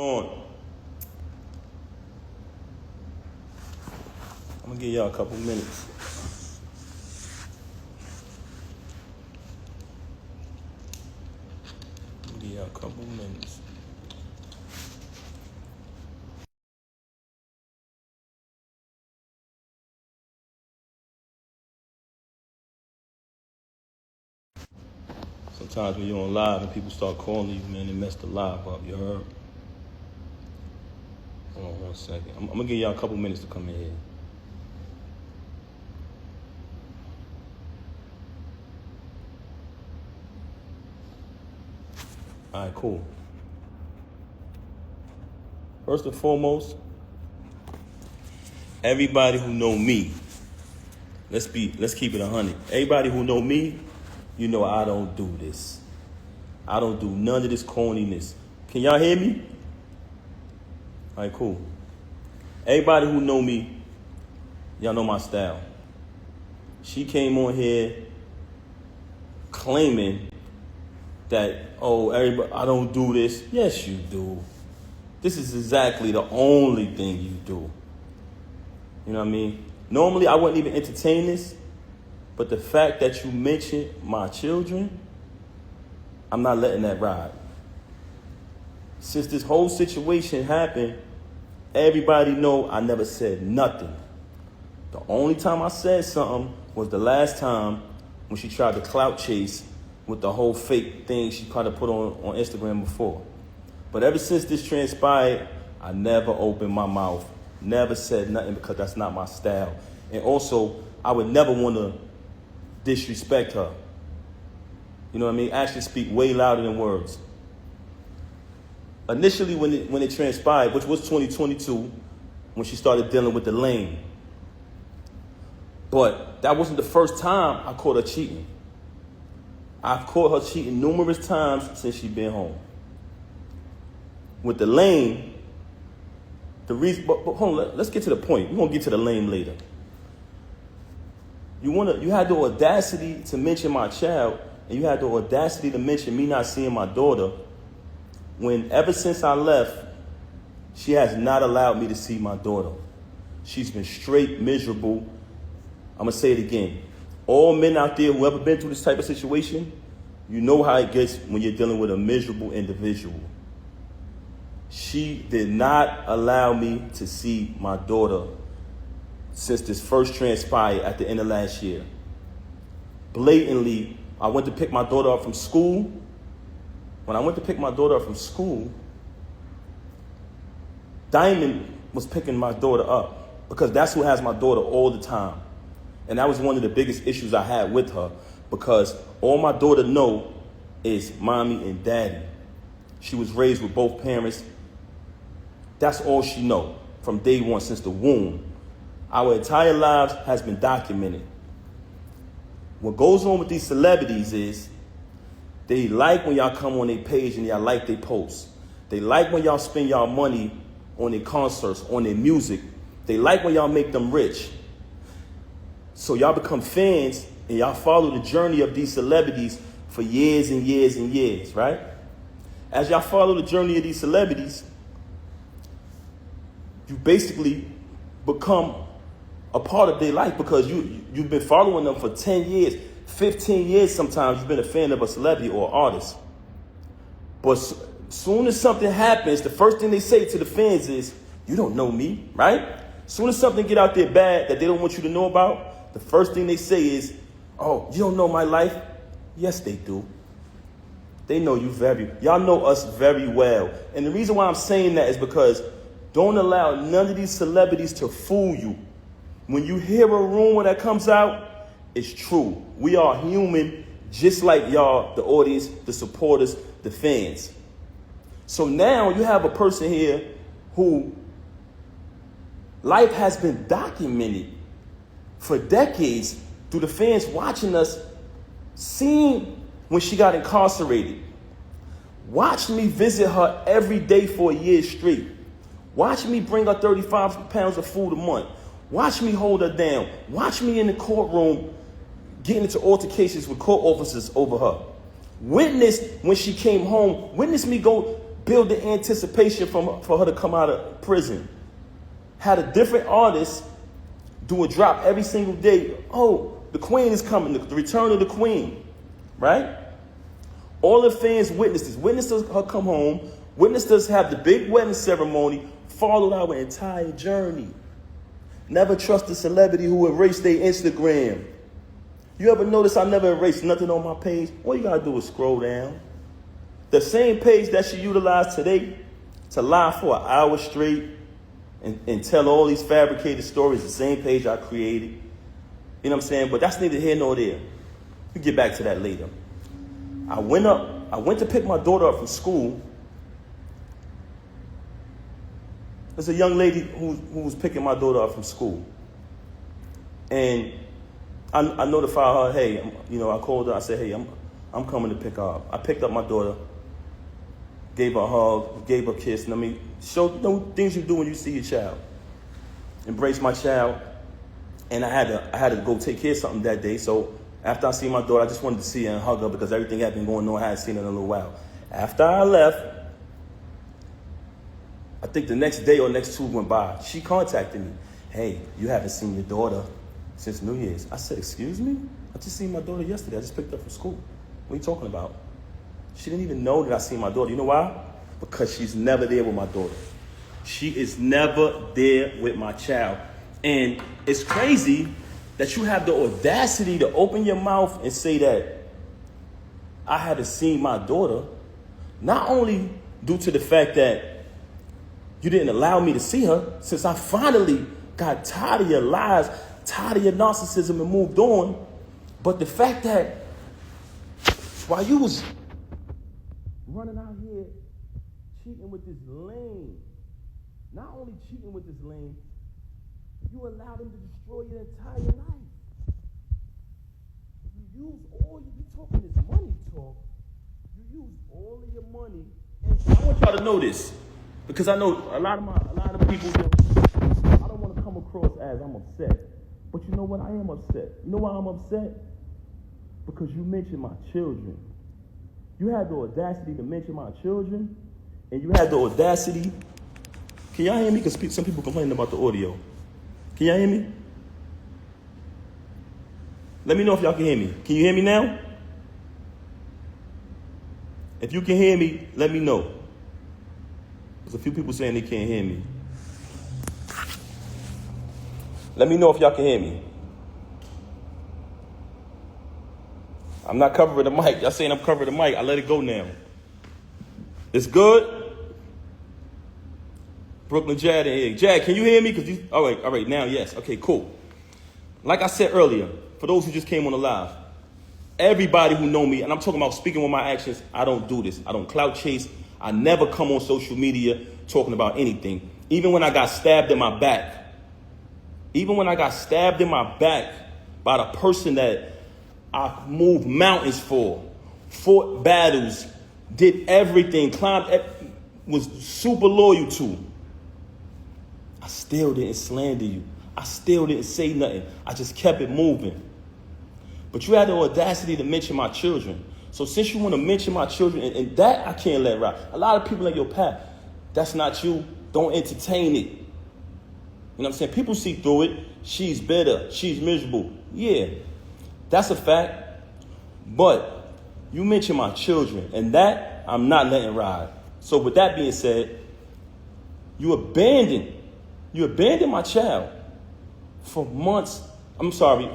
On. I'm gonna give y'all a couple minutes. Sometimes when you're on live and people start calling you, man, they mess the live up. You heard? Hold on 1 second. I'm gonna give y'all a couple minutes to come in here. All right, cool. First and foremost, everybody who know me, let's keep it 100. Everybody who know me, you know I don't do this. I don't do none of this corniness. Can y'all hear me? All right, cool. Everybody who know me, y'all know my style. She came on here claiming that, oh, everybody, I don't do this. Yes, you do. This is exactly the only thing you do. You know what I mean? Normally, I wouldn't even entertain this, but the fact that you mentioned my children, I'm not letting that ride. Since this whole situation happened, everybody know I never said nothing. The only time I said something was the last time when she tried to clout chase with the whole fake thing she tried to put on Instagram before. But ever since this transpired, I never opened my mouth, never said nothing because that's not my style. And also, I would never want to disrespect her. You know what I mean? Actions speak way louder than words. Initially, when it transpired, which was 2022, when she started dealing with the lane. But that wasn't the first time I caught her cheating. I've caught her cheating numerous times since she's been home. With the lane, the reason, but hold on, let's get to the point. We're gonna get to the lane later. You had the audacity to mention my child, and you had the audacity to mention me not seeing my daughter, when ever since I left, she has not allowed me to see my daughter. She's been straight miserable. I'm gonna say it again. All men out there who ever been through this type of situation, you know how it gets when you're dealing with a miserable individual. She did not allow me to see my daughter since this first transpired at the end of last year. Blatantly, I went to pick my daughter up from school. When I went to pick my daughter up from school, Diamond was picking my daughter up because that's who has my daughter all the time. And that was one of the biggest issues I had with her, because all my daughter know is mommy and daddy. She was raised with both parents. That's all she know from day one, since the womb. Our entire lives has been documented. What goes on with these celebrities is they like when y'all come on their page and y'all like their posts. They like when y'all spend y'all money on their concerts, on their music. They like when y'all make them rich. So y'all become fans and y'all follow the journey of these celebrities for years and years and years, right? As y'all follow the journey of these celebrities, you basically become a part of their life, because you've been following them for 10 years, 15 years sometimes. You've been a fan of a celebrity or artist. But soon as something happens, the first thing they say to the fans is, you don't know me, right? Soon as something get out there bad that they don't want you to know about, the first thing they say is, oh, you don't know my life? Yes, they do. They know y'all know us very well. And the reason why I'm saying that is because don't allow none of these celebrities to fool you. When you hear a rumor that comes out, it's true. We are human, just like y'all, the audience, the supporters, the fans. So now you have a person here who life has been documented for decades through the fans watching us, seeing when she got incarcerated. Watch me visit her every day for a year straight. Watch me bring her 35 pounds of food a month. Watch me hold her down. Watch me in the courtroom getting into altercations with court officers over her. Witness when she came home. Witness me go build the anticipation for her to come out of prison. Had a different artist do a drop every single day. Oh, the queen is coming, the return of the queen, right? All the fans witnessed her come home, witnessed us have the big wedding ceremony, followed our entire journey. Never trust a celebrity who erased their Instagram. You ever notice I never erased nothing on my page? All you gotta do is scroll down. The same page that she utilized today to lie for an hour straight and tell all these fabricated stories, the same page I created. You know what I'm saying? But that's neither here nor there. We'll get back to that later. I went to pick my daughter up from school. There's a young lady who was picking my daughter up from school. And I notified her, hey, I called her, I said, hey, I'm coming to pick her up. I picked up my daughter, gave her a hug, gave her a kiss, and show things you do when you see your child. Embrace my child. And I had to go take care of something that day. So after I see my daughter, I just wanted to see her and hug her because everything had been going on. I hadn't seen her in a little while. After I left, I think the next day or next two went by. She contacted me. Hey, you haven't seen your daughter since New Year's. I said, excuse me? I just seen my daughter yesterday. I just picked her from school. What are you talking about? She didn't even know that I seen my daughter. You know why? Because she's never there with my daughter. She is never there with my child. And it's crazy that you have the audacity to open your mouth and say that I haven't seen my daughter, not only due to the fact that you didn't allow me to see her, since I finally got tired of your lies, tired of your narcissism and moved on, but the fact that while you was running out here cheating with this lame, not only cheating with this lame, you allowed him to destroy your entire life. You use all you talking this money talk. You use all of your money, and I want y'all to know this, because I know a lot of people. I don't want to come across as I'm upset, but you know what? I am upset. You know why I'm upset? Because you mentioned my children. You had the audacity to mention my children, and you had the audacity. Can y'all hear me? Because some people complaining about the audio. Can y'all hear me? Let me know if y'all can hear me. Can you hear me now? If you can hear me, let me know. There's a few people saying they can't hear me. Let me know if y'all can hear me. I'm not covering the mic. Y'all saying I'm covering the mic. I let it go now. It's good? Brooklyn Jad in here. Jad, can you hear me? All right, now, yes. Okay, cool. Like I said earlier, for those who just came on the live, everybody who know me, and I'm talking about speaking with my actions, I don't do this. I don't clout chase. I never come on social media talking about anything. Even when I got stabbed in my back. Even when I got stabbed in my back by the person that I moved mountains for, fought battles, did everything, was super loyal to, I still didn't slander you. I still didn't say nothing. I just kept it moving. But you had the audacity to mention my children. So since you want to mention my children, and that I can't let ride. A lot of people in your path, that's not you. Don't entertain it. You know what I'm saying? People see through it. She's bitter. She's miserable. Yeah, that's a fact. But you mention my children, and that I'm not letting ride. So with that being said, you abandoned my child for months.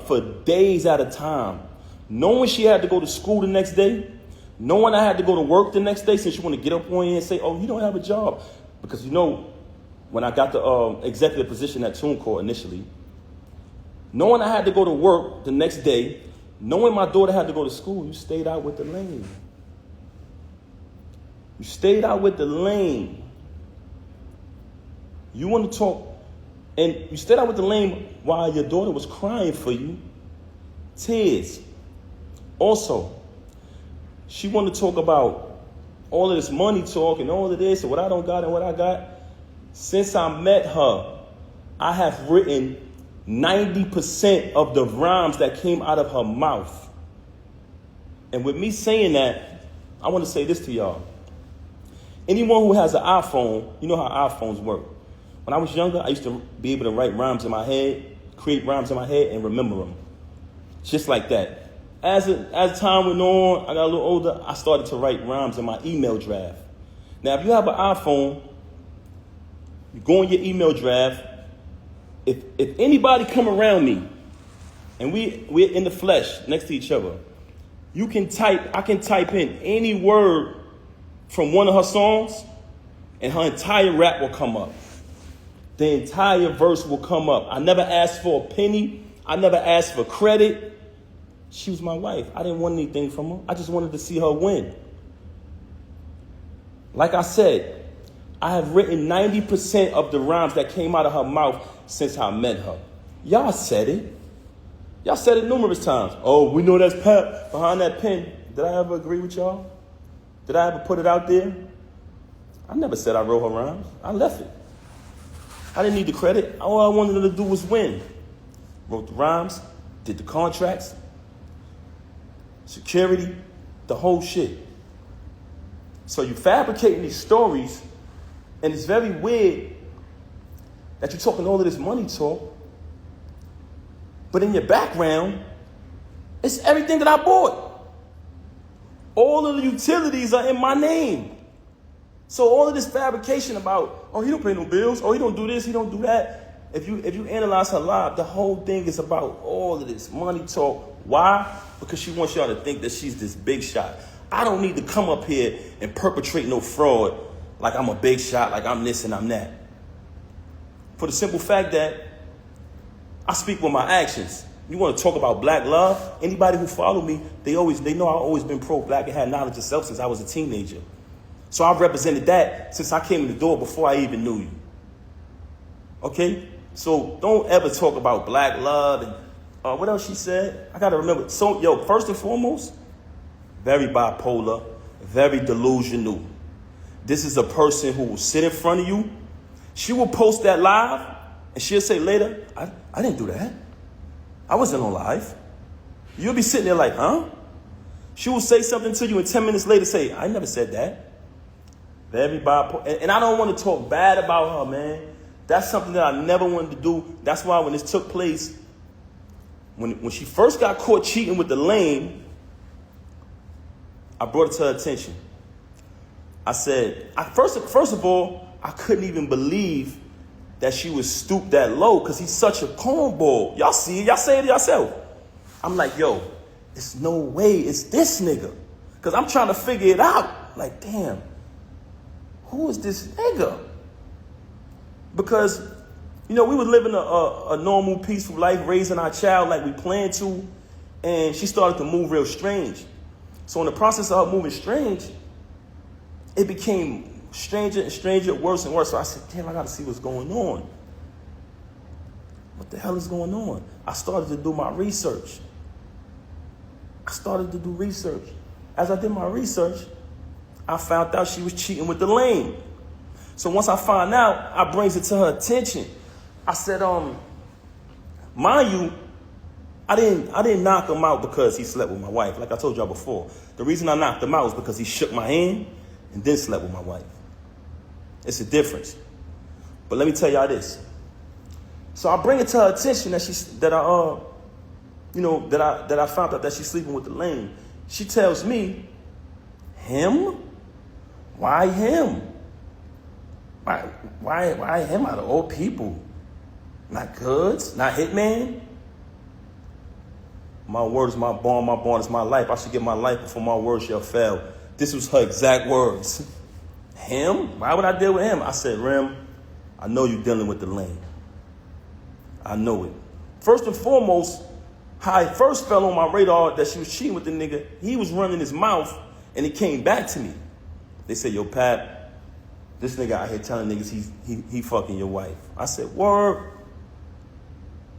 For days at a time. Knowing she had to go to school the next day, knowing I had to go to work the next day, since you want to get up on you and say, oh, you don't have a job. Because when I got the executive position at TuneCore initially, knowing I had to go to work the next day, knowing my daughter had to go to school, you stayed out with the lane. You stayed out with the lane. You want to talk, and you stayed out with the lane while your daughter was crying for you. Tears. Also, she wanted to talk about all of this money talk and all of this and what I don't got and what I got. Since I met her, I have written 90% of the rhymes that came out of her mouth. And with me saying that, I want to say this to y'all. Anyone who has an iPhone, you know how iPhones work. When I was younger, I used to be able to write rhymes in my head, create rhymes in my head, and remember them. Just like that. As time went on, I got a little older, I started to write rhymes in my email draft. Now, if you have an iPhone, you go in your email draft. If anybody come around me, and we're in the flesh next to each other, I can type in any word from one of her songs, and her entire rap will come up. The entire verse will come up. I never asked for a penny. I never asked for credit. She was my wife. I didn't want anything from her. I just wanted to see her win. Like I said, I have written 90% of the rhymes that came out of her mouth since I met her. Y'all said it. Y'all said it numerous times. Oh, we know that's Pap behind that pen. Did I ever agree with y'all? Did I ever put it out there? I never said I wrote her rhymes. I left it. I didn't need the credit. All I wanted her to do was win. Wrote the rhymes, did the contracts, security, the whole shit. So you fabricating these stories, and it's very weird that you're talking all of this money talk, but in your background, it's everything that I bought. All of the utilities are in my name. So all of this fabrication about, oh, he don't pay no bills, oh, he don't do this, he don't do that. If you analyze her life, the whole thing is about all of this money talk. Why? Because she wants y'all to think that she's this big shot. I don't need to come up here and perpetrate no fraud like I'm a big shot, like I'm this and I'm that. For the simple fact that I speak with my actions. You want to talk about black love? Anybody who follow me, they know I've always been pro-black and had knowledge of self since I was a teenager. So I've represented that since I came in the door before I even knew you. Okay? So don't ever talk about black love and what else she said? I got to remember. So, first and foremost, very bipolar, very delusional. This is a person who will sit in front of you. She will post that live, and she'll say later, I didn't do that. I wasn't on live. You'll be sitting there like, huh? She will say something to you, and 10 minutes later say, I never said that. Very bipolar. And I don't want to talk bad about her, man. That's something that I never wanted to do. That's why when this took place, when she first got caught cheating with the lame, I brought it to her attention. I said, first of all, I couldn't even believe that she was stooped that low because he's such a cornball. Y'all see it. Y'all say it yourself. I'm like, it's no way it's this nigga. Because I'm trying to figure it out. Like, damn, who is this nigga? Because, we were living a normal, peaceful life, raising our child like we planned to, and she started to move real strange. So in the process of her moving strange, it became stranger and stranger, worse and worse. So I said, damn, I got to see what's going on. What the hell is going on? I started to do my research. As I did my research, I found out she was cheating with the lame. So once I find out, I brings it to her attention. I said, mind you, I didn't knock him out because he slept with my wife. Like I told y'all before, the reason I knocked him out was because he shook my hand and then slept with my wife. It's a difference. But let me tell y'all this. So I bring it to her attention that I found out that she's sleeping with the lame. She tells me, him? Why him? Why him out of all people? Not Goods? Not Hitman? My word is my bond is my life. I should give my life before my word shall fail. This was her exact words. Him? Why would I deal with him? I said, Rem, I know you're dealing with the lame. I know it. First and foremost, how it first fell on my radar that she was cheating with the nigga, he was running his mouth, and it came back to me. They said, yo, Pap, this nigga out here telling niggas he fucking your wife. I said, word.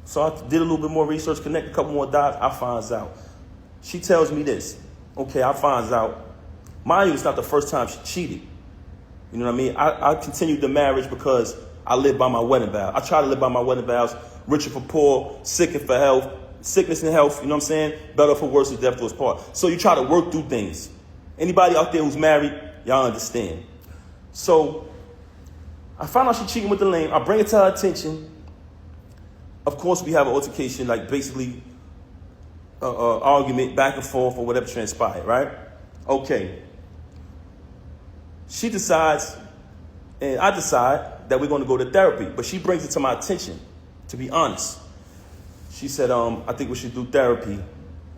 So I did a little bit more research, connect a couple more dots. I finds out. She tells me this. Okay, I finds out. Mind you, it's not the first time she cheated. You know what I mean? I continued the marriage because I live by my wedding vow. I try to live by my wedding vows. Richer for poor, sicker for health, sickness and health, you know what I'm saying? Better for worse, and death do us part. So you try to work through things. Anybody out there who's married, y'all understand. So I found out she cheating with the lame. I bring it to her attention. Of course, we have an altercation, like basically argument back and forth or whatever transpired, right? Okay. She decides, and I decide that we're going to go to therapy. But she brings it to my attention, to be honest. She said, I think we should do therapy.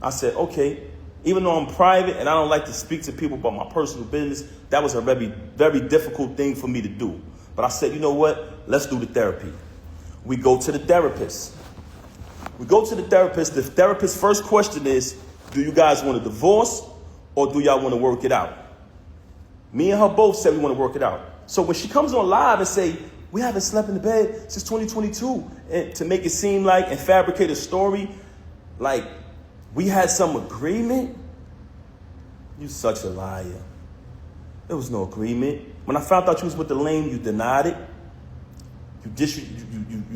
I said, okay. Even though I'm private and I don't like to speak to people about my personal business, that was a very, very difficult thing for me to do. But I said, you know what? Let's do the therapy. We go to the therapist. We go to the therapist. The therapist's first question is, do you guys want a divorce or do y'all want to work it out? Me and her both said we want to work it out. So when she comes on live and say, we haven't slept in the bed since 2022, and to make it seem like and fabricate a story like we had some agreement, you such a liar. There was no agreement. When I found out you was with the lame, you denied it. You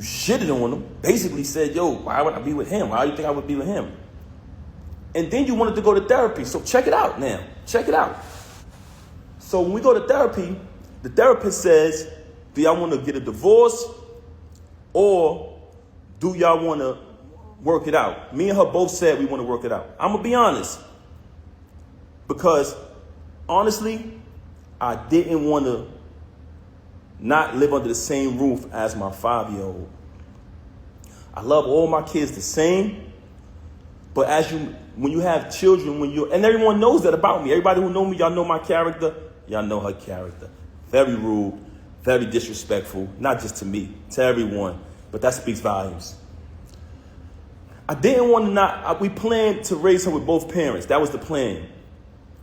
shitted on him. Basically said, yo, why would I be with him? Why do you think I would be with him? And then you wanted to go to therapy. So check it out now. Check it out. So when we go to therapy, the therapist says, do y'all want to get a divorce or do y'all want to work it out? Me and her both said we want to work it out. I'm going to be honest. Because honestly, I didn't want to not live under the same roof as my 5-year-old. I love all my kids the same. But when you have children, and everyone knows that about me. Everybody who know me, y'all know my character. Y'all know her character. Very rude, very disrespectful, not just to me, to everyone. But that speaks volumes. I didn't want to we planned to raise her with both parents. That was the plan.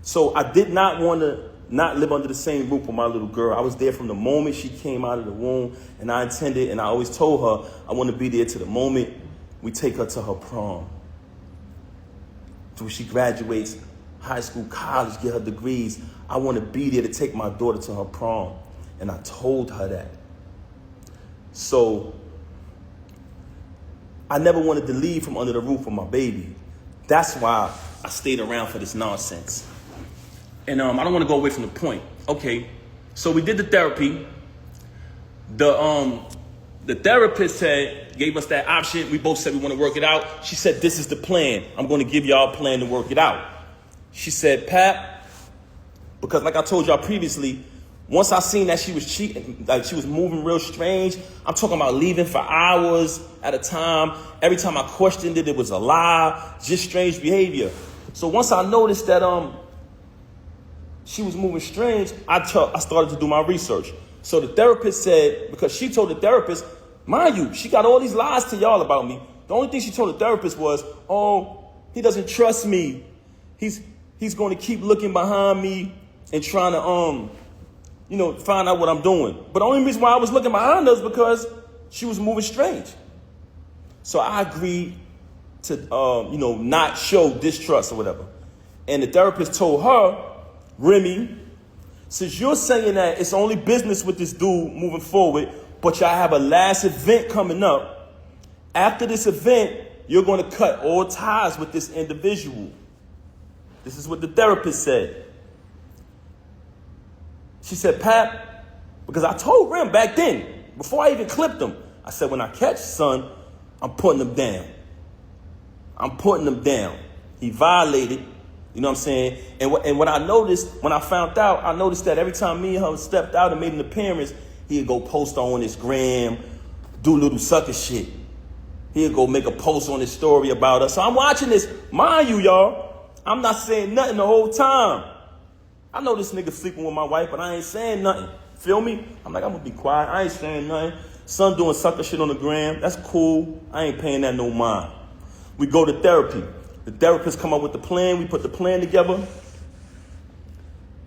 So I did not want to not live under the same roof with my little girl. I was there from the moment she came out of the womb, and I intended, and I always told her, I want to be there to the moment we take her to her prom. So when she graduates high school, college, get her degrees, I want to be there to take my daughter to her prom. And I told her that. So I never wanted to leave from under the roof of my baby. That's why I stayed around for this nonsense. And I don't want to go away from the point. Okay, so we did the therapy. The therapist gave us that option. We both said we want to work it out. She said, this is the plan. I'm going to give y'all a plan to work it out. She said, Pap, because like I told y'all previously, once I seen that she was cheating, like she was moving real strange, I'm talking about leaving for hours at a time. Every time I questioned it, it was a lie, just strange behavior. So once I noticed that she was moving strange, I started to do my research. So the therapist said, because she told the therapist, mind you, she got all these lies to y'all about me. The only thing she told the therapist was, oh, he doesn't trust me. He's going to keep looking behind me and trying to, find out what I'm doing. But the only reason why I was looking behind her is because she was moving strange. So I agreed to, not show distrust or whatever. And the therapist told her, Remy, since you're saying that it's only business with this dude moving forward, but y'all have a last event coming up, after this event, you're going to cut all ties with this individual. This is what the therapist said. She said, Pap, because I told Rem back then, before I even clipped him, I said, when I catch son, I'm putting him down. I'm putting him down. He violated, you know what I'm saying? And what I noticed, when I found out, I noticed that every time me and her stepped out and made an appearance, he'd go post on his gram, do little sucker shit. He'd go make a post on his story about us. So I'm watching this. Mind you, y'all, I'm not saying nothing the whole time. I know this nigga sleeping with my wife, but I ain't saying nothing. Feel me? I'm like, I'm going to be quiet. I ain't saying nothing. Son doing sucker shit on the gram. That's cool. I ain't paying that no mind. We go to therapy. The therapist come up with the plan. We put the plan together.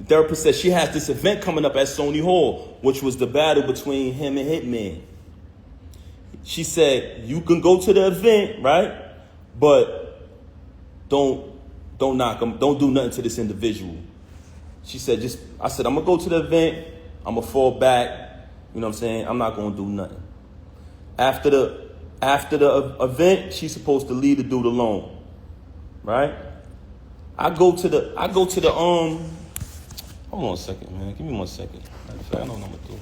The therapist said she has this event coming up at Sony Hall, which was the battle between him and Hitman. She said, you can go to the event, right? But don't knock him. Don't do nothing to this individual. She said, I said, I'm going to go to the event. I'm going to fall back. You know what I'm saying? I'm not going to do nothing. After the event, she's supposed to leave the dude alone. Right? I go to the hold on a second, man. Give me 1 second. Matter of I know what I'm gonna do.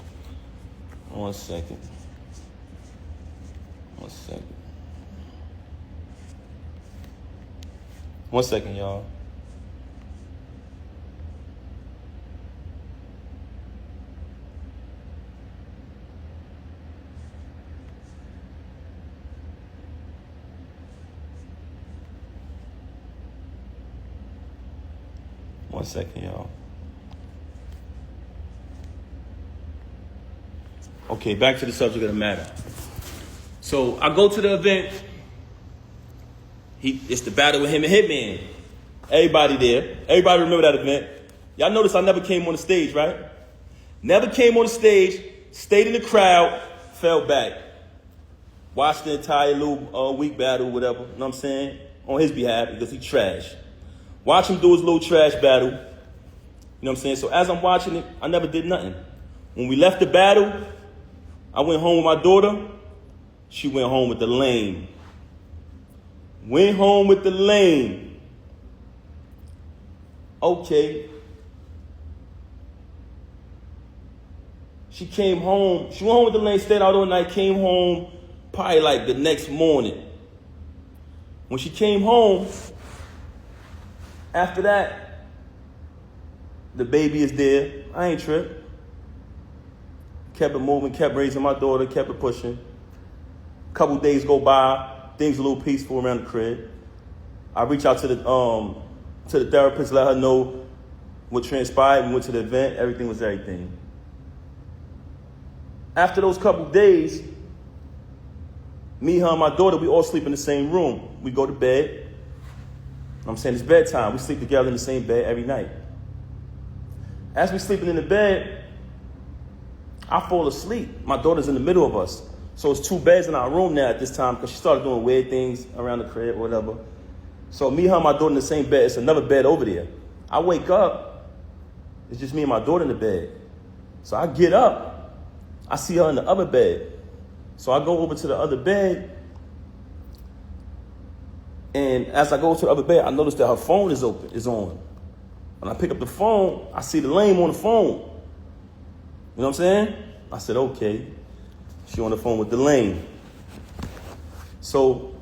1 second. 1 second. 1 second, y'all. One second, y'all. Okay, back to the subject of the matter. So I go to the event. It's the battle with him and Hitman. Everybody there. Everybody remember that event. Y'all notice I never came on the stage, right? Never came on the stage, stayed in the crowd, fell back. Watched the entire little week battle, whatever, you know what I'm saying? On his behalf, because he trash. Watch him do his little trash battle. You know what I'm saying? So as I'm watching it, I never did nothing. When we left the battle, I went home with my daughter. She went home with the lame. Went home with the lame. Okay. She came home. She went home with the lane, stayed out all night, came home probably like the next morning. When she came home, after that, the baby is there. I ain't tripped. Kept it moving, kept raising my daughter, kept it pushing. A couple days go by, things a little peaceful around the crib. I reach out to the therapist, let her know what transpired. We went to the event, everything was everything. After those couple days, me, her, and my daughter, we all sleep in the same room. We go to bed. I'm saying it's bedtime. We sleep together in the same bed every night. As we sleeping in the bed, I fall asleep. My daughter's in the middle of us. So it's 2 beds in our room now at this time because she started doing weird things around the crib or whatever. So me, her, and my daughter in the same bed. It's another bed over there. I wake up. It's just me and my daughter in the bed. So I get up. I see her in the other bed. So I go over to the other bed. And as I go to the other bed, I notice that her phone is on. When I pick up the phone, I see the lame on the phone. You know what I'm saying? I said, okay. She on the phone with the lame. So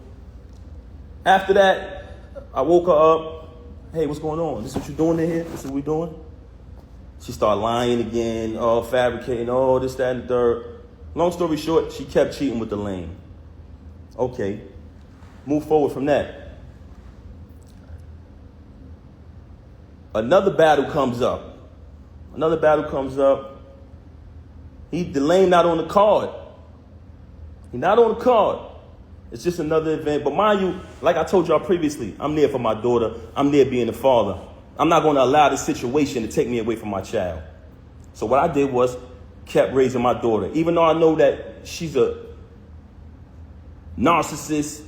after that, I woke her up. Hey, what's going on? This what you doing in here? This is what we doing? She started lying again, fabricating, this, that, and the third. Long story short, she kept cheating with the lame. Okay. Move forward from that. Another battle comes up. The lame not on the card. He not on the card. It's just another event. But mind you, like I told y'all previously, I'm there for my daughter. I'm there being a father. I'm not going to allow this situation to take me away from my child. So what I did was kept raising my daughter. Even though I know that she's a narcissist,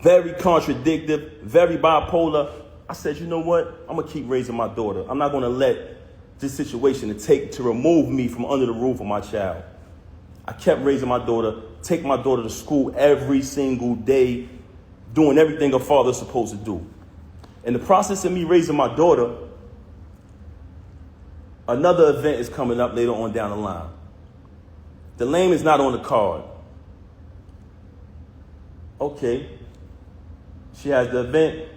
very contradictive, very bipolar, I said, you know what? I'm going to keep raising my daughter. I'm not going to let this situation to remove me from under the roof of my child. I kept raising my daughter, take my daughter to school every single day, doing everything a father's supposed to do. In the process of me raising my daughter, another event is coming up later on down the line. The lame is not on the card. Okay. She has the event.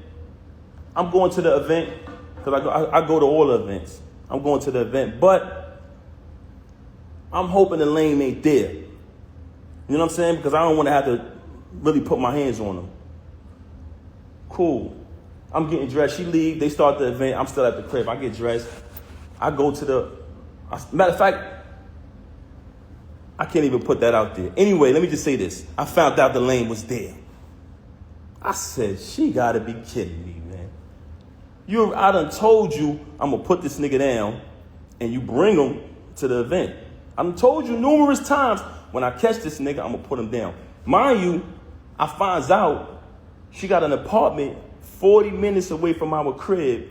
I'm going to the event because I go to all the events. I'm going to the event, but I'm hoping the lame ain't there. You know what I'm saying? Because I don't want to have to really put my hands on them. Cool. I'm getting dressed. She leave. They start the event. I'm still at the crib. I get dressed. I go to matter of fact, I can't even put that out there. Anyway, let me just say this. I found out the lame was there. I said, she got to be kidding me, man. I done told you I'm going to put this nigga down and you bring him to the event. I done told you numerous times when I catch this nigga, I'm going to put him down. Mind you, I finds out she got an apartment 40 minutes away from our crib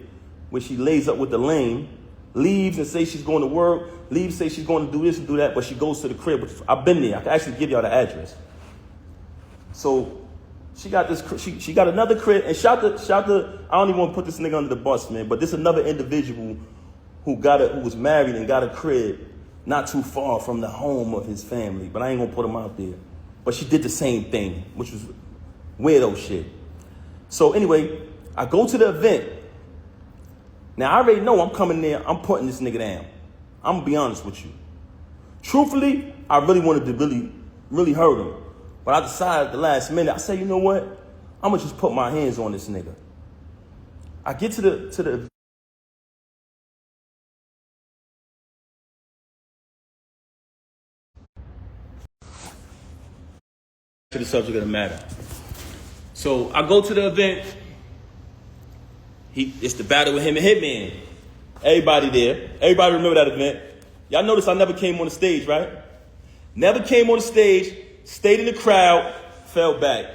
where she lays up with the lame, leaves and says she's going to work, leaves, say she's going to do this and do that, but she goes to the crib. I've been there. I can actually give y'all the address. So she got this. She got another crib, and shout the. I don't even want to put this nigga under the bus, man. But this another individual who was married and got a crib not too far from the home of his family, but I ain't gonna put him out there. But she did the same thing, which was weirdo shit. So anyway, I go to the event. Now, I already know I'm coming there, I'm putting this nigga down. I'm gonna be honest with you. Truthfully, I really wanted to really hurt him. But I decided at the last minute, I said, you know what? I'm gonna just put my hands on this nigga. I get to the subject of the matter. So I go to the event. It's the battle with him and Hitman. Everybody there. Everybody remember that event. Y'all notice I never came on the stage, right? Never came on the stage, stayed in the crowd, fell back.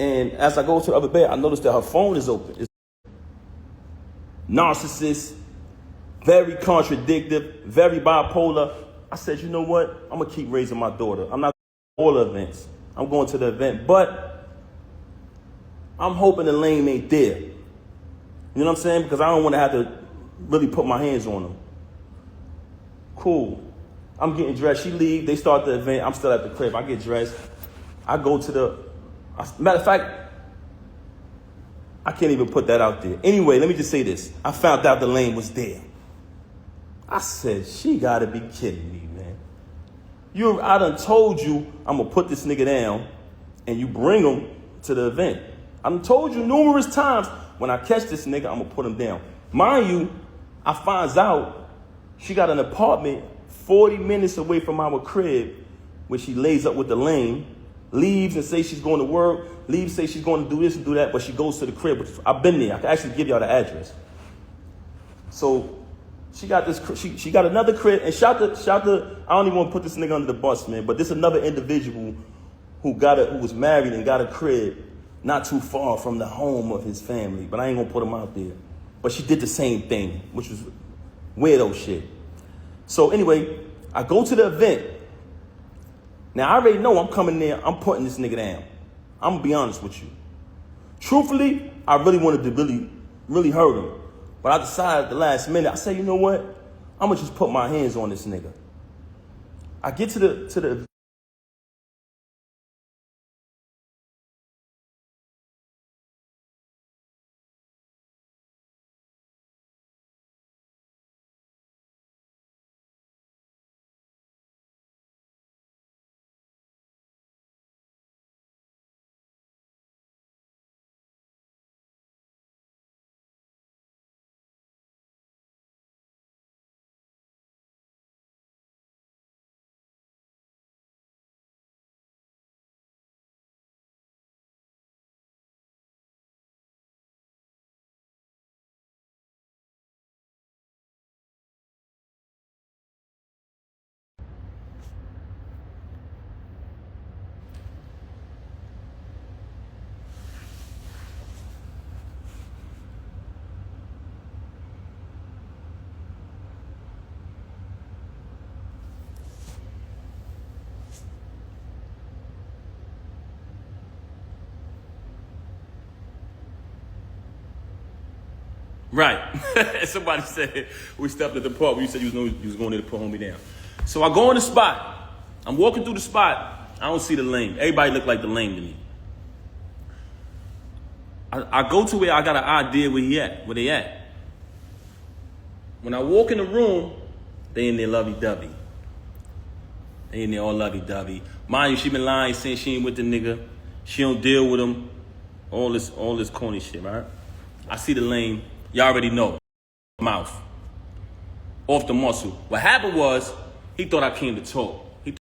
And as I go to the other bed, I noticed that her phone is open. It's narcissist, very contradictive, very bipolar. I said, you know what? I'm going to keep raising my daughter. I'm not going to all events. I'm going to the event, but I'm hoping the lane ain't there. You know what I'm saying? Because I don't want to have to really put my hands on them. Cool. I'm getting dressed. She leaves. They start the event. I'm still at the crib. I get dressed. I go to matter of fact, I can't even put that out there. Anyway, let me just say this. I found out the lane was there. I said, she got to be kidding me, man. I done told you I'm going to put this nigga down and you bring him to the event. I done told you numerous times, when I catch this nigga, I'm going to put him down. Mind you, I finds out she got an apartment 40 minutes away from our crib where she lays up with the lane, leaves and says she's going to work, leaves, say she's going to do this and do that, but she goes to the crib. I've been there. I can actually give y'all the address. So she got she got another crib, and shout to, I don't even want to put this nigga under the bus, man, but this another individual who was married and got a crib not too far from the home of his family, but I ain't gonna put him out there. But she did the same thing, which was weirdo shit. So anyway, I go to the event. Now, I already know I'm coming there, I'm putting this nigga down. I'm gonna be honest with you. Truthfully, I really wanted to really hurt him. But I decided at the last minute, I said, you know what? I'm gonna just put my hands on this nigga. I get to the Right. Somebody said we stepped at the park. You said you was going there to put homie down. So I go in the spot. I'm walking through the spot. I don't see the lane. Everybody look like the lane to me. I go to where I got an idea where they at. When I walk in the room, they in there lovey-dovey. They in there all lovey-dovey. Mind you, she been lying, saying she ain't with the nigga. She don't deal with him. All this corny shit, right? I see the lane. Y'all already know. Mouth. Off the muscle. What happened was, he thought I came to talk. He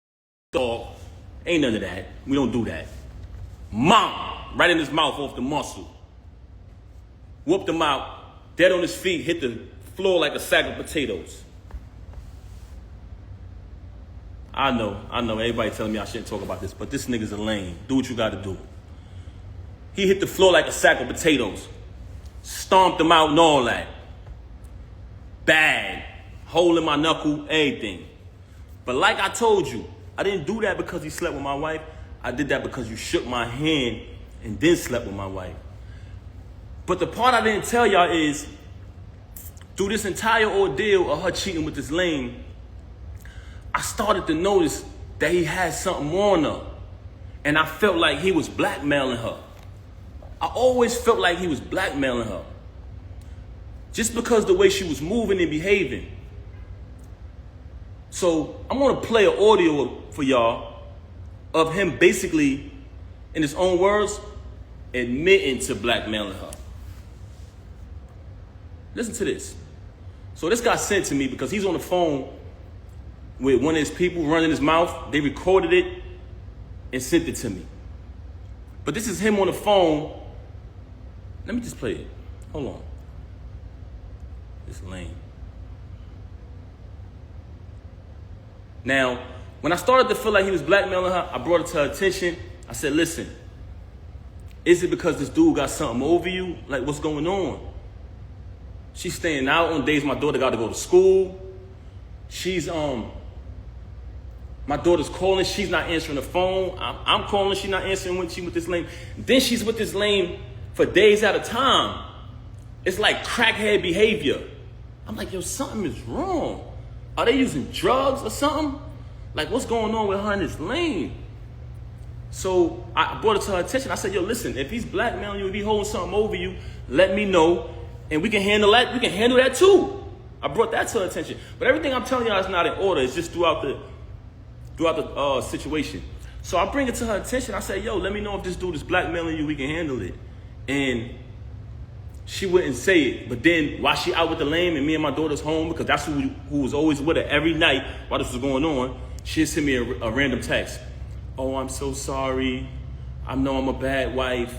thought, ain't none of that. We don't do that. Mom! Right in his mouth, off the muscle. Whooped him out. Dead on his feet, hit the floor like a sack of potatoes. I know. Everybody telling me I shouldn't talk about this, but this nigga's a lame. Do what you gotta do. He hit the floor like a sack of potatoes. Stomped him out and all that. Bad. Hole in my knuckle, everything. But like I told you, I didn't do that because he slept with my wife. I did that because you shook my hand and then slept with my wife. But the part I didn't tell y'all is, through this entire ordeal of her cheating with this lame, I started to notice that he had something on her. And I felt like he was blackmailing her. I always felt like he was blackmailing her. Just because the way she was moving and behaving. So I'm gonna play an audio for y'all of him basically, in his own words, admitting to blackmailing her. Listen to this. So this got sent to me because he's on the phone with one of his people running his mouth. They recorded it and sent it to me. But this is him on the phone. Let me just play it. Hold on. It's lame. Now, when I started to feel like he was blackmailing her, I brought it to her attention. I said, listen, is it because this dude got something over you? Like, what's going on? She's staying out on days my daughter got to go to school. She's, my daughter's calling, she's not answering the phone. I'm calling, she's not answering when she's with this lame. Then she's with this lame for days at a time. It's like crackhead behavior. I'm like, yo, something is wrong. Are they using drugs or something? Like, what's going on with her and this lame? So I brought it to her attention. I said, yo, listen, if he's blackmailing you, if he's holding something over you, let me know, and we can handle that. We can handle that too. I brought that to her attention. But everything I'm telling y'all is not in order. It's just throughout the situation. So I bring it to her attention. I say, yo, let me know if this dude is blackmailing you, we can handle it. And she wouldn't say it. But then while she out with the lame and me and my daughter's home, because that's who was always with her every night while this was going on, she'd send me a random text. Oh, I'm so sorry. I know I'm a bad wife.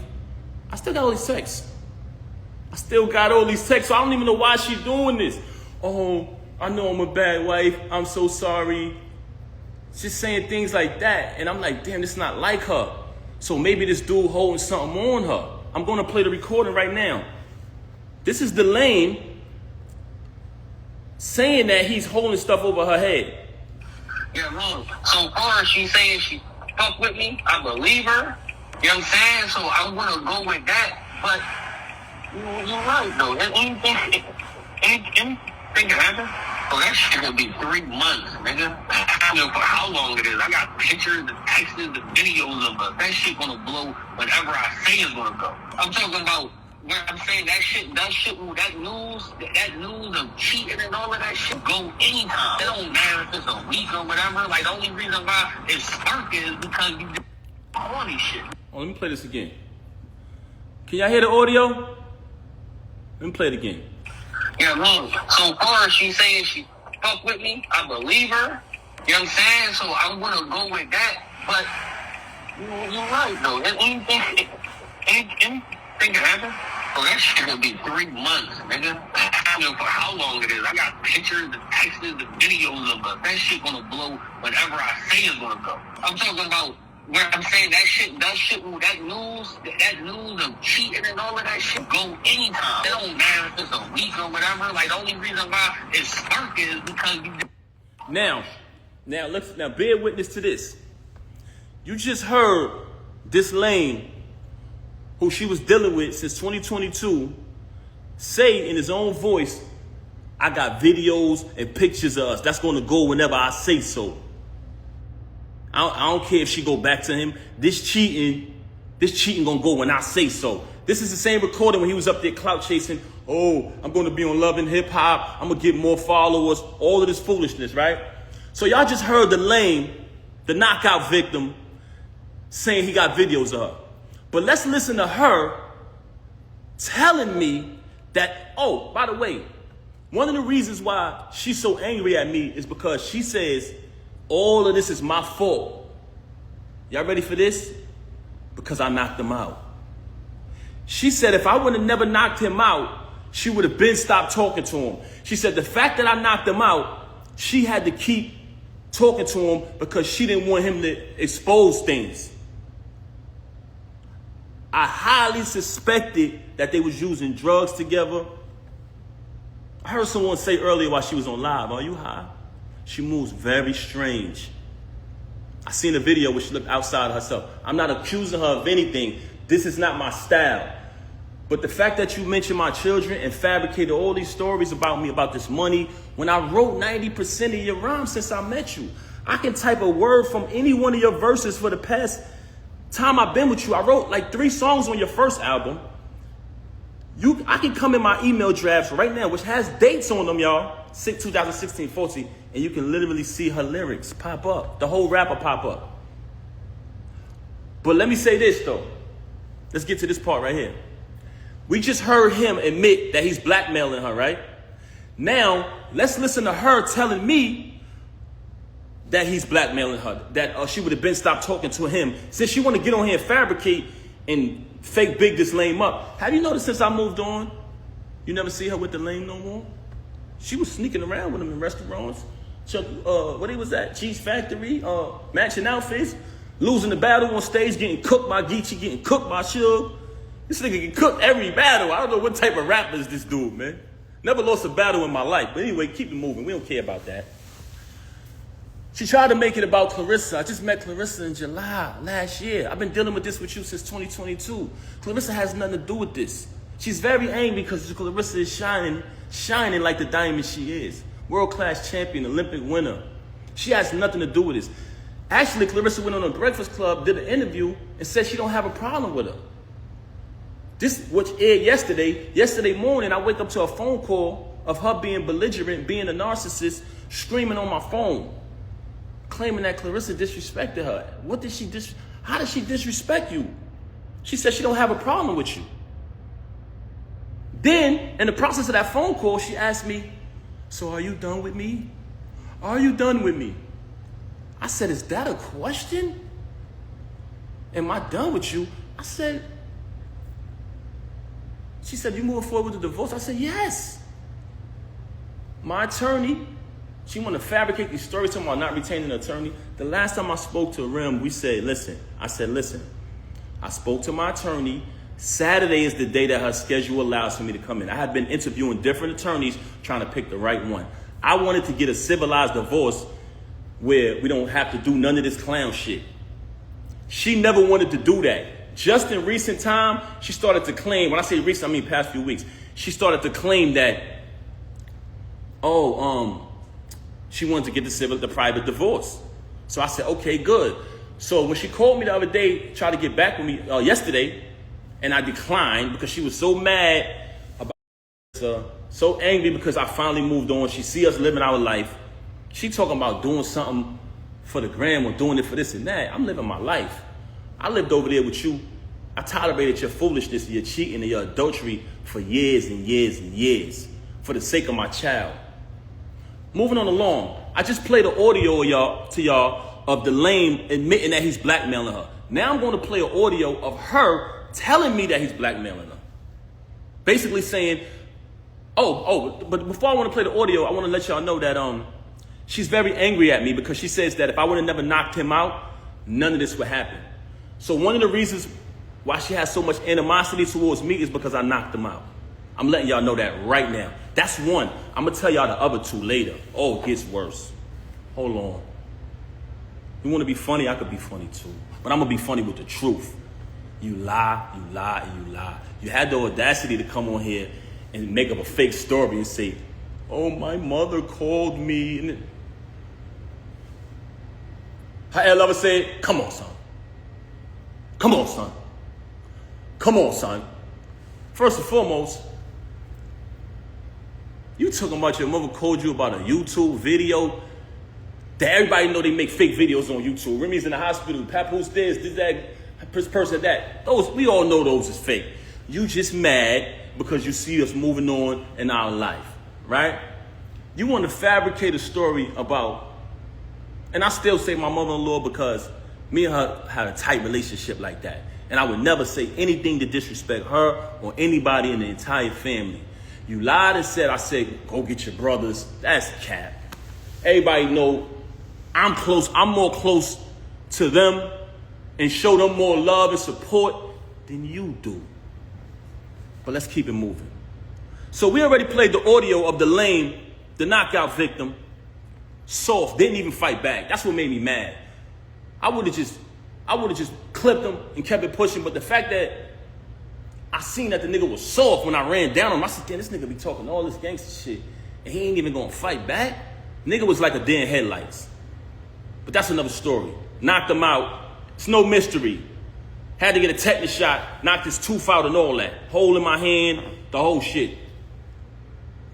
I still got all these texts. So I don't even know why she's doing this. Oh, I know I'm a bad wife. I'm so sorry. Just saying things like that. And I'm like, damn, this is not like her. So maybe this dude holding something on her. I'm going to play the recording right now. This is the lame saying that he's holding stuff over her head. Yeah, man. So far, she's saying she fuck with me. I believe her. You know what I'm saying? So I'm going to go with that. But you're right, though. Anything can happen. Oh, that shit gonna be 3 months, nigga. I don't know for how long it is. I got pictures, the texts, the videos of her. That shit gonna blow whenever I say it's gonna go. I'm talking about when I'm saying that news of cheating and all of that shit go anytime. It don't matter if it's a week or whatever. Like, the only reason why it's sparking is because you just all this shit. Oh, let me play this again. Can y'all hear the audio? Let me play it again. Yeah, man. So far, she's saying she fuck with me. I believe her. You know what I'm saying? So I'm going to go with that. But you're right, though. Anything can happen. Oh, that shit going to be 3 months, nigga. I don't know for how long it is. I got pictures, the texts, the videos of her. That shit going to blow whenever I say it's going to go. I'm talking about when I'm saying that news of cheating and all of that shit go anytime. It don't matter if it's a week or whatever. Like, the only reason why it's sparking is because you. Now bear witness to this. You just heard this lame, who she was dealing with since 2022, say in his own voice, I got videos and pictures of us. That's going to go whenever I say so. I don't care if she go back to him. This cheating gonna go when I say so. This is the same recording when he was up there clout chasing. Oh, I'm gonna be on Love and Hip Hop. I'm gonna get more followers. All of this foolishness, right? So y'all just heard the lame, the knockout victim, saying he got videos of her. But let's listen to her telling me that, oh, by the way, one of the reasons why she's so angry at me is because she says, all of this is my fault. Y'all ready for this? Because I knocked him out. She said if I would have never knocked him out, she would have been stopped talking to him. She said the fact that I knocked him out, she had to keep talking to him because she didn't want him to expose things. I highly suspected that they was using drugs together. I heard someone say earlier while she was on live, are you high? She moves very strange. I seen a video where she looked outside herself. I'm not accusing her of anything. This is not my style. But the fact that you mentioned my children and fabricated all these stories about me, about this money, when I wrote 90% of your rhymes since I met you, I can type a word from any one of your verses for the past time I've been with you. I wrote like 3 songs on your first album. I can come in my email drafts right now, which has dates on them, y'all, 2016, 14, and you can literally see her lyrics pop up, the whole rapper pop up. But let me say this, though. Let's get to this part right here. We just heard him admit that he's blackmailing her, right? Now, let's listen to her telling me that he's blackmailing her, that she would have been stopped talking to him. Since she want to get on here and fabricate and fake big this lame up. Have you noticed since I moved on, you never see her with the lame no more? She was sneaking around with him in restaurants. What he was at? Cheese Factory, matching outfits, losing the battle on stage, getting cooked by Geechee, getting cooked by Suge. This nigga get cooked every battle. I don't know what type of rapper is this dude, man. Never lost a battle in my life. But anyway, keep it moving. We don't care about that. She tried to make it about Clarissa. I just met Clarissa in July last year. I've been dealing with this with you since 2022. Clarissa has nothing to do with this. She's very angry because Clarissa is shining like the diamond she is. World-class champion, Olympic winner. She has nothing to do with this. Actually, Clarissa went on a Breakfast Club, did an interview, and said she don't have a problem with her. This, which aired yesterday. Yesterday morning, I wake up to a phone call of her being belligerent, being a narcissist, screaming on my phone, claiming that Clarissa disrespected her. How did she disrespect you? She said she don't have a problem with you. Then, in the process of that phone call, she asked me, so are you done with me? Are you done with me? I said, is that a question? Am I done with you? I said, she said, you moving forward with the divorce? I said, yes. My attorney, she want to fabricate these stories talking about not retaining an attorney. The last time I spoke to Rem, we said, listen. I spoke to my attorney. Saturday is the day that her schedule allows for me to come in. I had been interviewing different attorneys trying to pick the right one. I wanted to get a civilized divorce where we don't have to do none of this clown shit. She never wanted to do that. Just in recent time, she started to claim, when I say recent, I mean past few weeks, she started to claim that, she wanted to get the private divorce. So I said, okay, good. So when she called me the other day, tried to get back with me yesterday, and I declined because she was so mad about so angry because I finally moved on. She see us living our life. She talking about doing something for the gram or doing it for this and that. I'm living my life. I lived over there with you. I tolerated your foolishness, your cheating, and your adultery for years and years and years for the sake of my child. Moving on along, I just played the audio to y'all of the lame admitting that he's blackmailing her. Now I'm going to play an audio of her telling me that he's blackmailing her. Basically saying, but before I want to play the audio, I want to let y'all know that she's very angry at me because she says that if I would have never knocked him out, none of this would happen. So one of the reasons why she has so much animosity towards me is because I knocked him out. I'm letting y'all know that right now. That's one. I'm going to tell y'all the other two later. Oh, it gets worse. Hold on. You want to be funny? I could be funny too. But I'm going to be funny with the truth. You lie, you lie, and you lie. You had the audacity to come on here and make up a fake story and say, oh, my mother called me. And her lover said, come on, son. Come on, son. Come on, son. First and foremost, you talking about your mother called you about a YouTube video that everybody know they make fake videos on YouTube. Remy's in the hospital. Papoose this, that, person that. Those, we all know those is fake. You just mad because you see us moving on in our life, right? You want to fabricate a story about, and I still say my mother-in-law because me and her had a tight relationship like that. And I would never say anything to disrespect her or anybody in the entire family. You lied and said, I said, go get your brothers. That's cap. Everybody know I'm close. I'm more close to them and show them more love and support than you do. But let's keep it moving. So we already played the audio of the lame, the knockout victim, soft, didn't even fight back. That's what made me mad. I would have just clipped him and kept it pushing. But the fact that I seen that the nigga was soft when I ran down on him. I said, damn, this nigga be talking all this gangster shit, and he ain't even gonna fight back? Nigga was like a deer in headlights. But that's another story. Knocked him out. It's no mystery. Had to get a tetanus shot, knocked his tooth out and all that. Hole in my hand, the whole shit.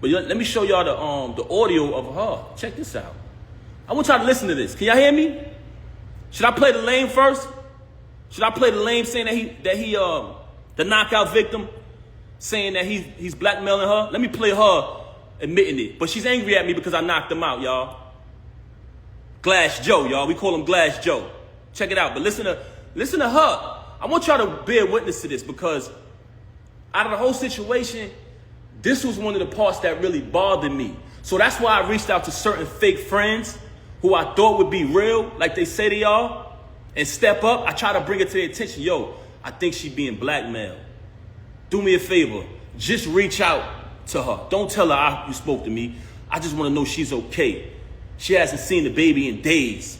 But let me show y'all the audio of her. Check this out. I want y'all to listen to this. Can y'all hear me? Should I play the lame first? Should I play the lame saying that he the knockout victim, saying that he's blackmailing her? Let me play her admitting it. But she's angry at me because I knocked him out, y'all. Glass Joe, y'all. We call him Glass Joe. Check it out. But listen to her. I want y'all to bear witness to this because out of the whole situation, this was one of the parts that really bothered me. So that's why I reached out to certain fake friends who I thought would be real, like they say they are, and step up. I try to bring it to their attention. Yo, I think she being blackmailed. Do me a favor. Just reach out to her. Don't tell her you spoke to me. I just want to know she's okay. She hasn't seen the baby in days.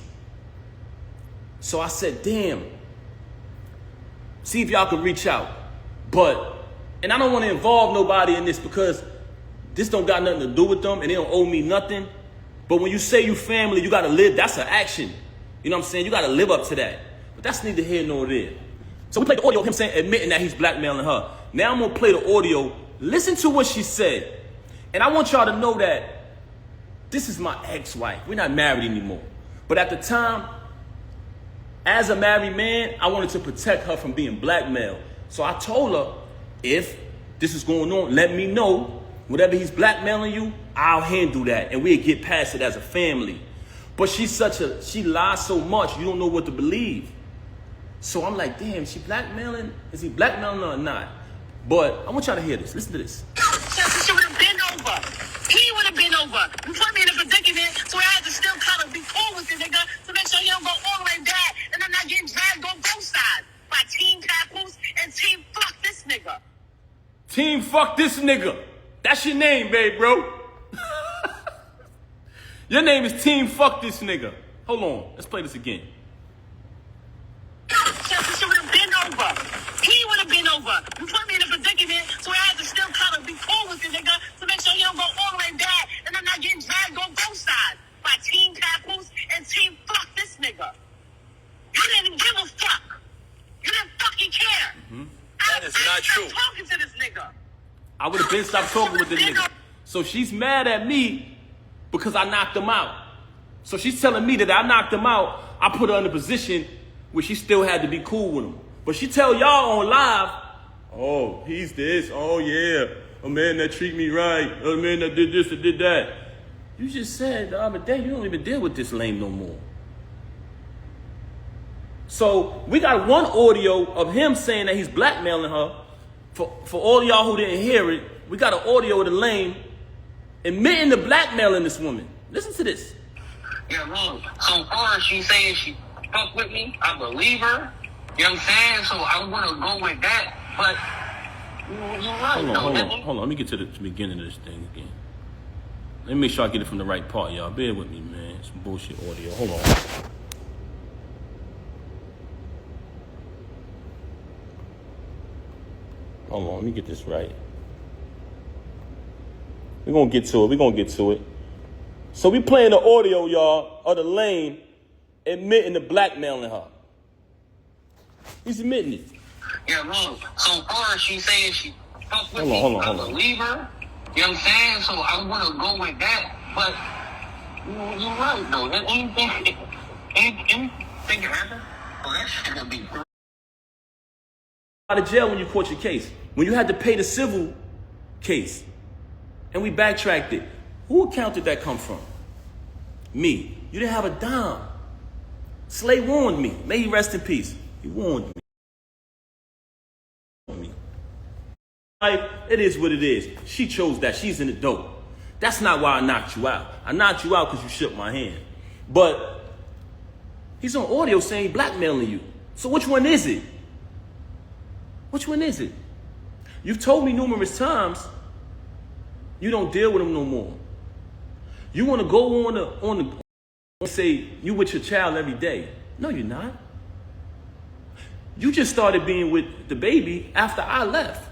So I said, damn. See if y'all can reach out. And I don't want to involve nobody in this because this don't got nothing to do with them and they don't owe me nothing. But when you say you family, you got to live. That's an action. You know what I'm saying? You got to live up to that. But that's neither here nor there. So we played the audio of him admitting that he's blackmailing her. Now I'm going to play the audio. Listen to what she said. And I want y'all to know that this is my ex-wife. We're not married anymore. But at the time, as a married man, I wanted to protect her from being blackmailed. So I told her, if this is going on, let me know. Whatever he's blackmailing you, I'll handle that. And we'll get past it as a family. But she lies so much, you don't know what to believe. So I'm like, damn, is he blackmailing her or not? But I want y'all to hear this. Listen to this. She would have been over. He would have been over. You put me in a predicament, so I had to still kind of be cool with the nigga to make sure he don't go all the way back and I'm not getting dragged on both sides by Team Papoose and Team Fuck This Nigga. Team Fuck This Nigga. That's your name, babe, bro. Your name is Team Fuck This Nigga. Hold on. Let's play this again. She would have been over. He would have been over. You put me in a predicament, so I had to still kind of be cool with the nigga to make sure he don't go all the way back and I'm not getting dragged on both sides by Team Papoose and Team Fuck This Nigga. You didn't give a fuck. You didn't fucking care. Mm-hmm. That is not true. Talking to this nigga. I would have been stopped talking with this nigga. So she's mad at me because I knocked him out. So she's telling me that I knocked him out. I put her in a position where she still had to be cool with him. But she tell y'all on live, oh, he's this. Oh, yeah. A man that treat me right. A man that did this and did that. You just said the other day you don't even deal with this lame no more. So we got one audio of him saying that he's blackmailing her. For all y'all who didn't hear it, we got an audio of the lame admitting to blackmailing this woman. Listen to this. Yeah, man. So far as she saying she fuck with me, I believe her. You know what I'm saying? So I'm gonna go with that. But you're right. Hold on. Let me get to the beginning of this thing again. Let me make sure I get it from the right part, y'all. Bear with me, man. Some bullshit audio. Hold on. Hold on, let me get this right. We're gonna get to it. So we playing the audio, y'all, of the lame admitting to blackmailing her. He's admitting it. Yeah, man. So far as she saying she fuck with Hold me, on. I believe her. You know what I'm saying? So I'm gonna go with that. But you're right though. Anything can happen. Well, that shit gonna be Out of jail when you caught your case. When you had to pay the civil case. And we backtracked it. Who account did that come from? Me. You didn't have a dime. Slay warned me. May he rest in peace. He warned me. It is what it is. She chose that. She's in the dope. That's not why I knocked you out. I knocked you out because you shook my hand. But he's on audio saying he's blackmailing you. So which one is it? Which one is it? You've told me numerous times you don't deal with him no more. You want to go on the say you with your child every day. No, you're not. You just started being with the baby after I left.